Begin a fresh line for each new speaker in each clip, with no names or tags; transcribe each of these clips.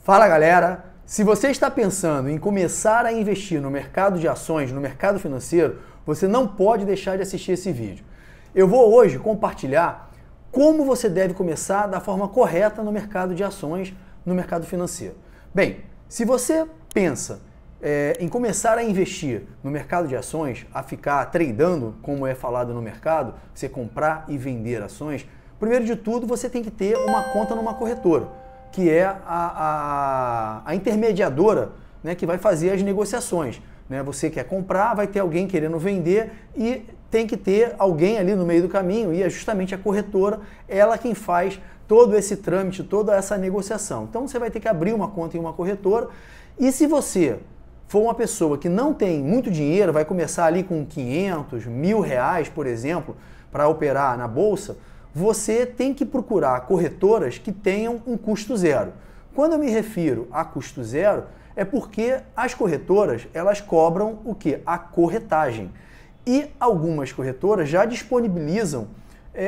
Fala galera, se você está pensando em começar a investir no mercado de ações, no mercado financeiro, você não pode deixar de assistir esse vídeo. Eu vou hoje compartilhar como você deve começar da forma correta no mercado de ações, no mercado financeiro. Bem, se você pensa em começar a investir no mercado de ações, a ficar tradando, como é falado no mercado, você comprar e vender ações, primeiro de tudo você tem que ter uma conta numa corretora, que é a intermediadora, né, que vai fazer as negociações. Né? Você quer comprar, vai ter alguém querendo vender e tem que ter alguém ali no meio do caminho, e é justamente a corretora, ela quem faz todo esse trâmite, toda essa negociação. Então você vai ter que abrir uma conta em uma corretora, e se você for uma pessoa que não tem muito dinheiro, vai começar ali com 500, R$1.000, por exemplo, para operar na bolsa, você tem que procurar corretoras que tenham um custo zero. Quando eu me refiro a custo zero, é porque as corretoras, elas cobram o quê? A corretagem. E algumas corretoras já disponibilizam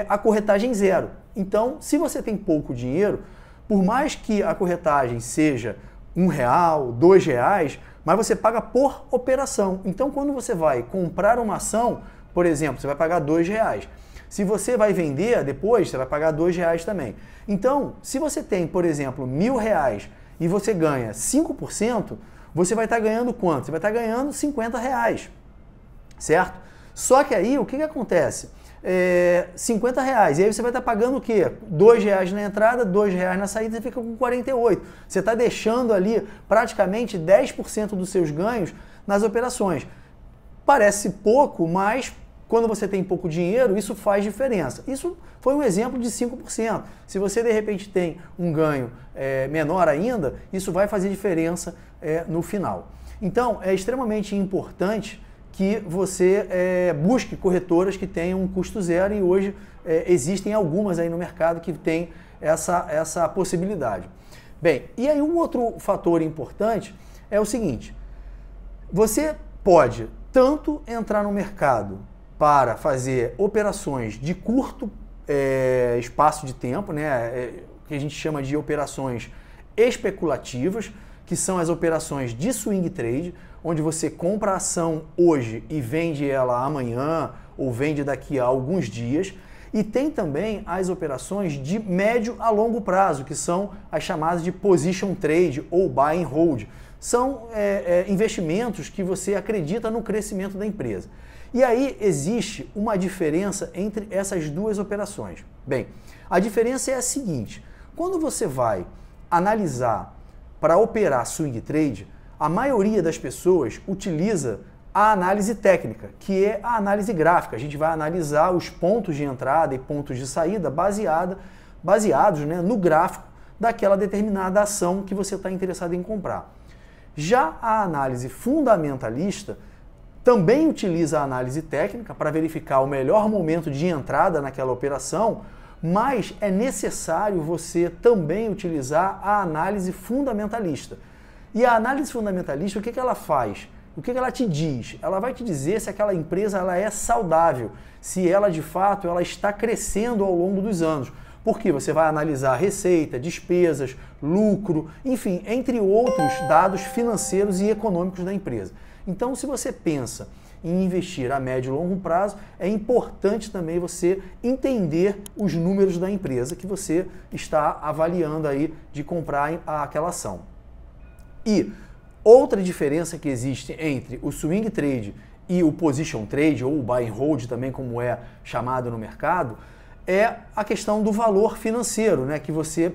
a corretagem zero. Então, se você tem pouco dinheiro, por mais que a corretagem seja R$1, R$2, mas você paga por operação. Então, quando você vai comprar uma ação, por exemplo, você vai pagar R$2. Se você vai vender depois, você vai pagar R$2 também. Então, se você tem, por exemplo, R$1.000 e você ganha 5%, você vai estar ganhando quanto? Você vai estar ganhando R$50, certo? Só que aí, o que acontece? R$50, e aí você vai estar pagando o quê? R$2 na entrada, R$2 na saída, você fica com 48. Você está deixando ali praticamente 10% dos seus ganhos nas operações. Parece pouco, mas quando você tem pouco dinheiro, isso faz diferença. Isso foi um exemplo de 5%. Se você de repente tem um ganho menor ainda, isso vai fazer diferença no final. Então, é extremamente importante que você busque corretoras que tenham um custo zero, e hoje existem algumas aí no mercado que têm essa possibilidade. Bem, e aí um outro fator importante é o seguinte: você pode tanto entrar no mercado para fazer operações de curto espaço de tempo, né, que a gente chama de operações especulativas, que são as operações de swing trade, onde você compra a ação hoje e vende ela amanhã ou vende daqui a alguns dias. E tem também as operações de médio a longo prazo, que são as chamadas de position trade ou buy and hold. São investimentos que você acredita no crescimento da empresa. E aí existe uma diferença entre essas duas operações. Bem, a diferença é a seguinte: quando você vai analisar para operar swing trade, a maioria das pessoas utiliza a análise técnica, que é a análise gráfica. A gente vai analisar os pontos de entrada e pontos de saída baseados, né, no gráfico daquela determinada ação que você está interessado em comprar. Já a análise fundamentalista também utiliza a análise técnica para verificar o melhor momento de entrada naquela operação, mas é necessário você também utilizar a análise fundamentalista. E a análise fundamentalista, o que ela faz? O que ela te diz? Ela vai te dizer se aquela empresa ela é saudável, se ela de fato ela está crescendo ao longo dos anos. Porque você vai analisar receita, despesas, lucro, enfim, entre outros dados financeiros e econômicos da empresa. Então, se você pensa em investir a médio e longo prazo, é importante também você entender os números da empresa que você está avaliando aí de comprar aquela ação. E outra diferença que existe entre o swing trade e o position trade, ou o buy and hold também, como é chamado no mercado, é a questão do valor financeiro, né, que você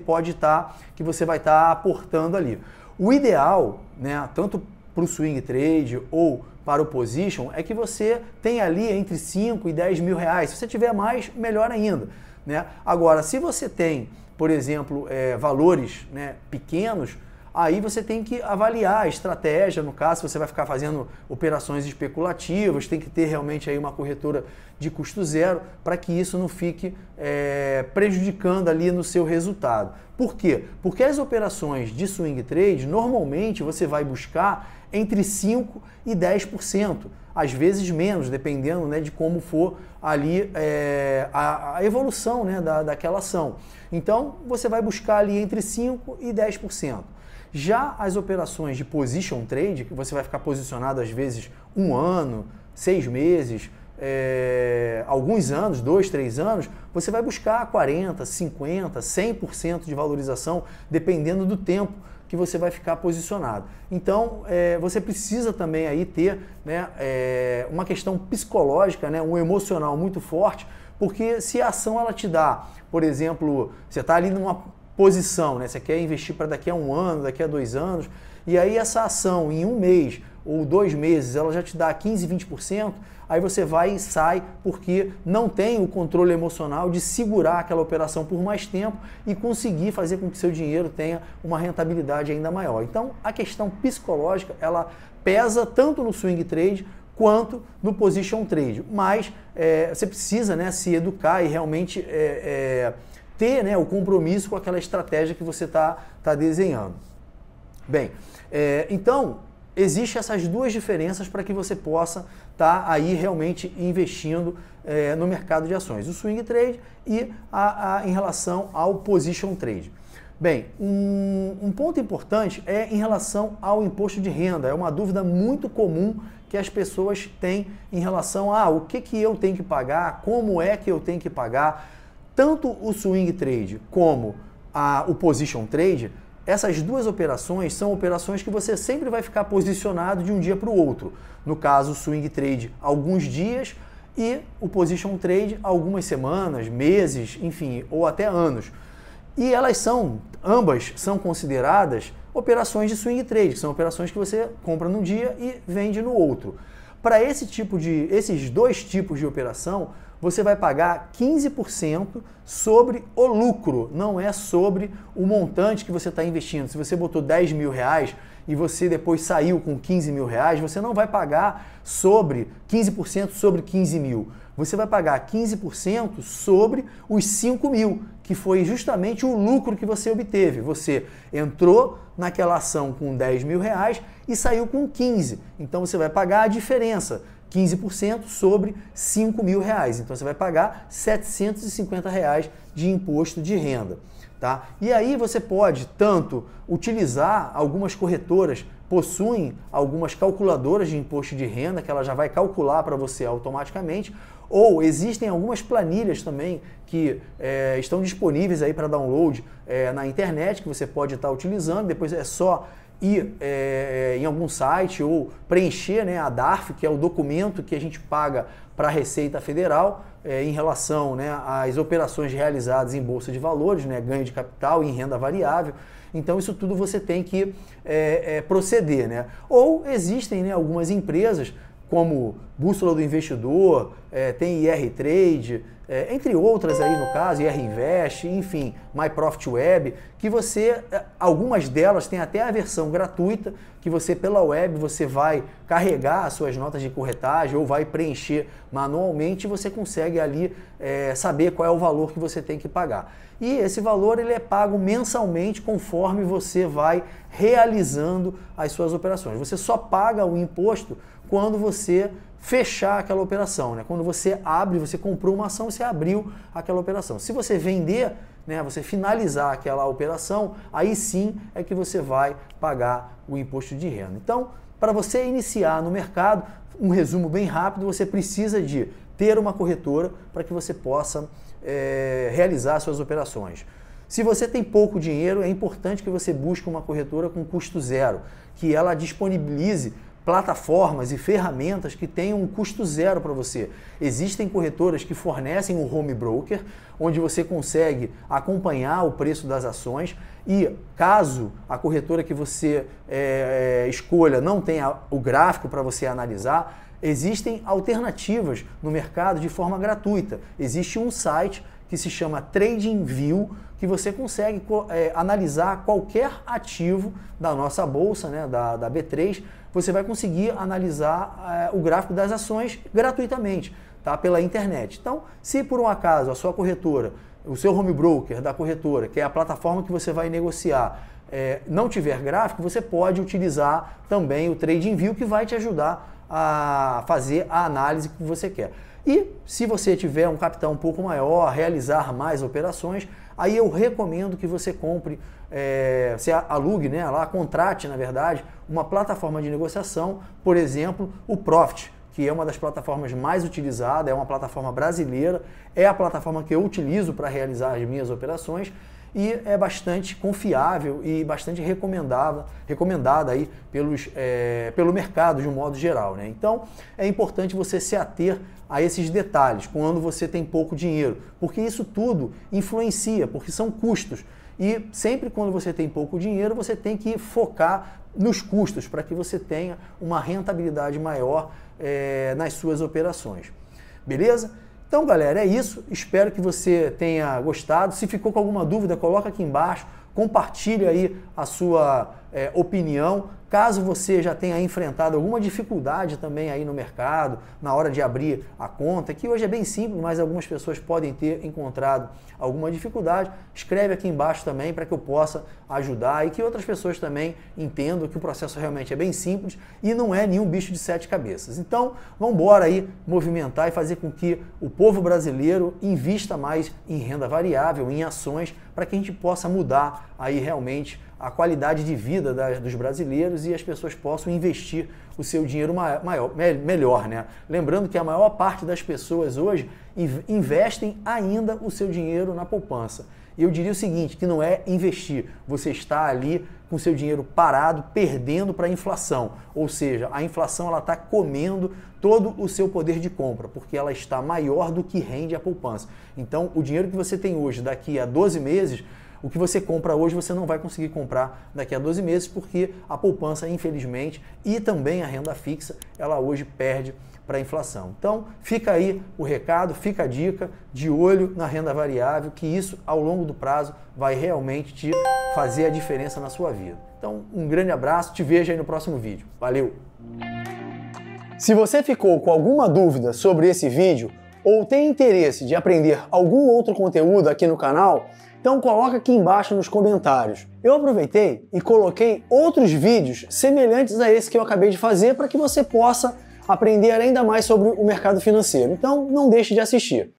vai estar aportando ali. O ideal, né, tanto para o swing trade ou para o position, é que você tenha ali entre 5 e 10 mil reais. Se você tiver mais, melhor ainda. Né? Agora, se você tem, por exemplo, valores, né, pequenos, aí você tem que avaliar a estratégia. No caso, se você vai ficar fazendo operações especulativas, tem que ter realmente aí uma corretora de custo zero para que isso não fique prejudicando ali no seu resultado. Por quê? Porque as operações de swing trade, normalmente você vai buscar entre 5% e 10%, às vezes menos, dependendo, né, de como for ali a evolução, né, daquela ação. Então, você vai buscar ali entre 5% e 10%. Já as operações de position trade, que você vai ficar posicionado às vezes 1 ano, 6 meses, alguns anos, 2, 3 anos, você vai buscar 40%, 50%, 100% de valorização, dependendo do tempo que você vai ficar posicionado. Então, você precisa também aí ter, né, uma questão psicológica, né, um emocional muito forte, porque se a ação ela te dá, por exemplo, você está ali numa posição, né, você quer investir para daqui a 1 ano, daqui a 2 anos, e aí essa ação em 1 mês ou 2 meses, ela já te dá 15%, 20%, aí você vai e sai porque não tem o controle emocional de segurar aquela operação por mais tempo e conseguir fazer com que seu dinheiro tenha uma rentabilidade ainda maior. Então, a questão psicológica, ela pesa tanto no swing trade quanto no position trade, mas você precisa, né, se educar e realmente ter, né, o compromisso com aquela estratégia que você está desenhando. Bem, então, existem essas duas diferenças para que você possa estar aí realmente investindo no mercado de ações, o swing trade e em relação ao position trade. Bem, um ponto importante é em relação ao imposto de renda. É uma dúvida muito comum que as pessoas têm em relação a o que eu tenho que pagar, como é que eu tenho que pagar. Tanto o swing trade como o position trade, essas duas operações são operações que você sempre vai ficar posicionado de um dia para o outro. No caso, o swing trade, alguns dias, e o position trade, algumas semanas, meses, enfim, ou até anos. E ambas são consideradas operações de swing trade, que são operações que você compra num dia e vende no outro. Para esses dois tipos de operação, você vai pagar 15% sobre o lucro, não é sobre o montante que você está investindo. Se você botou 10 mil reais e você depois saiu com 15 mil reais, você não vai pagar 15% sobre 15 mil. Você vai pagar 15% sobre os 5 mil, que foi justamente o lucro que você obteve. Você entrou naquela ação com 10 mil reais e saiu com 15. Então você vai pagar a diferença. 15% sobre 5 mil reais. Então você vai pagar 750 reais de imposto de renda. Tá? E aí você pode tanto utilizar, algumas corretoras possuem algumas calculadoras de imposto de renda que ela já vai calcular para você automaticamente, ou existem algumas planilhas também que estão disponíveis aí para download na internet que você pode estar utilizando. Depois é só ir em algum site ou preencher, né, a DARF, que é o documento que a gente paga para a Receita Federal em relação, né, às operações realizadas em Bolsa de Valores, né, ganho de capital e em renda variável. Então isso tudo você tem que proceder. Né? Ou existem, né, algumas empresas como Bússola do Investidor, tem IR Trade, entre outras aí no caso, IR Invest, enfim, My Profit Web, que algumas delas têm até a versão gratuita, que você pela web você vai carregar as suas notas de corretagem ou vai preencher manualmente e você consegue ali saber qual é o valor que você tem que pagar. E esse valor ele é pago mensalmente conforme você vai realizando as suas operações. Você só paga o imposto quando você fechar aquela operação, né? Quando você você comprou uma ação, você abriu aquela operação. Se você vender, né, você finalizar aquela operação, aí sim é que você vai pagar o imposto de renda. Então, para você iniciar no mercado, um resumo bem rápido, você precisa de ter uma corretora para que você possa realizar suas operações. Se você tem pouco dinheiro, é importante que você busque uma corretora com custo zero, que ela disponibilize plataformas e ferramentas que tenham um custo zero para você. Existem corretoras que fornecem um home broker, onde você consegue acompanhar o preço das ações e caso a corretora que você escolha não tenha o gráfico para você analisar, existem alternativas no mercado de forma gratuita. Existe um site que se chama TradingView, que você consegue analisar qualquer ativo da nossa bolsa, né, da B3, você vai conseguir analisar o gráfico das ações gratuitamente, tá, pela internet. Então, se por um acaso a sua corretora, o seu home broker da corretora, que é a plataforma que você vai negociar, não tiver gráfico, você pode utilizar também o TradingView, que vai te ajudar a fazer a análise que você quer. E se você tiver um capital um pouco maior, realizar mais operações, aí eu recomendo que você compre você alugue, né, lá, contrate, na verdade, uma plataforma de negociação, por exemplo, o Profit, que é uma das plataformas mais utilizadas, é uma plataforma brasileira, é a plataforma que eu utilizo para realizar as minhas operações e é bastante confiável e bastante recomendada aí pelo mercado de um modo geral, né? Então é importante você se ater a esses detalhes quando você tem pouco dinheiro, porque isso tudo influencia, porque são custos. E sempre quando você tem pouco dinheiro, você tem que focar nos custos para que você tenha uma rentabilidade maior nas suas operações. Beleza? Então, galera, é isso. Espero que você tenha gostado. Se ficou com alguma dúvida, coloca aqui embaixo. Compartilhe aí a sua opinião. Caso você já tenha enfrentado alguma dificuldade também aí no mercado, na hora de abrir a conta, que hoje é bem simples, mas algumas pessoas podem ter encontrado alguma dificuldade, escreve aqui embaixo também para que eu possa ajudar e que outras pessoas também entendam que o processo realmente é bem simples e não é nenhum bicho de 7 cabeças. Então, vamos embora aí movimentar e fazer com que o povo brasileiro invista mais em renda variável, em ações, para que a gente possa mudar aí realmente a qualidade de vida dos brasileiros e as pessoas possam investir o seu dinheiro melhor, né? Lembrando que a maior parte das pessoas hoje investem ainda o seu dinheiro na poupança. E eu diria o seguinte, que não é investir, você está ali com o seu dinheiro parado, perdendo para a inflação. Ou seja, a inflação ela está comendo todo o seu poder de compra, porque ela está maior do que rende a poupança. Então, o dinheiro que você tem hoje, daqui a 12 meses, o que você compra hoje você não vai conseguir comprar daqui a 12 meses, porque a poupança, infelizmente, e também a renda fixa, ela hoje perde para a inflação. Então, fica aí o recado, fica a dica, de olho na renda variável, que isso, ao longo do prazo, vai realmente te fazer a diferença na sua vida. Então, um grande abraço, te vejo aí no próximo vídeo. Valeu! Se você ficou com alguma dúvida sobre esse vídeo, ou tem interesse de aprender algum outro conteúdo aqui no canal, então coloca aqui embaixo nos comentários. Eu aproveitei e coloquei outros vídeos semelhantes a esse que eu acabei de fazer para que você possa aprender ainda mais sobre o mercado financeiro. Então não deixe de assistir.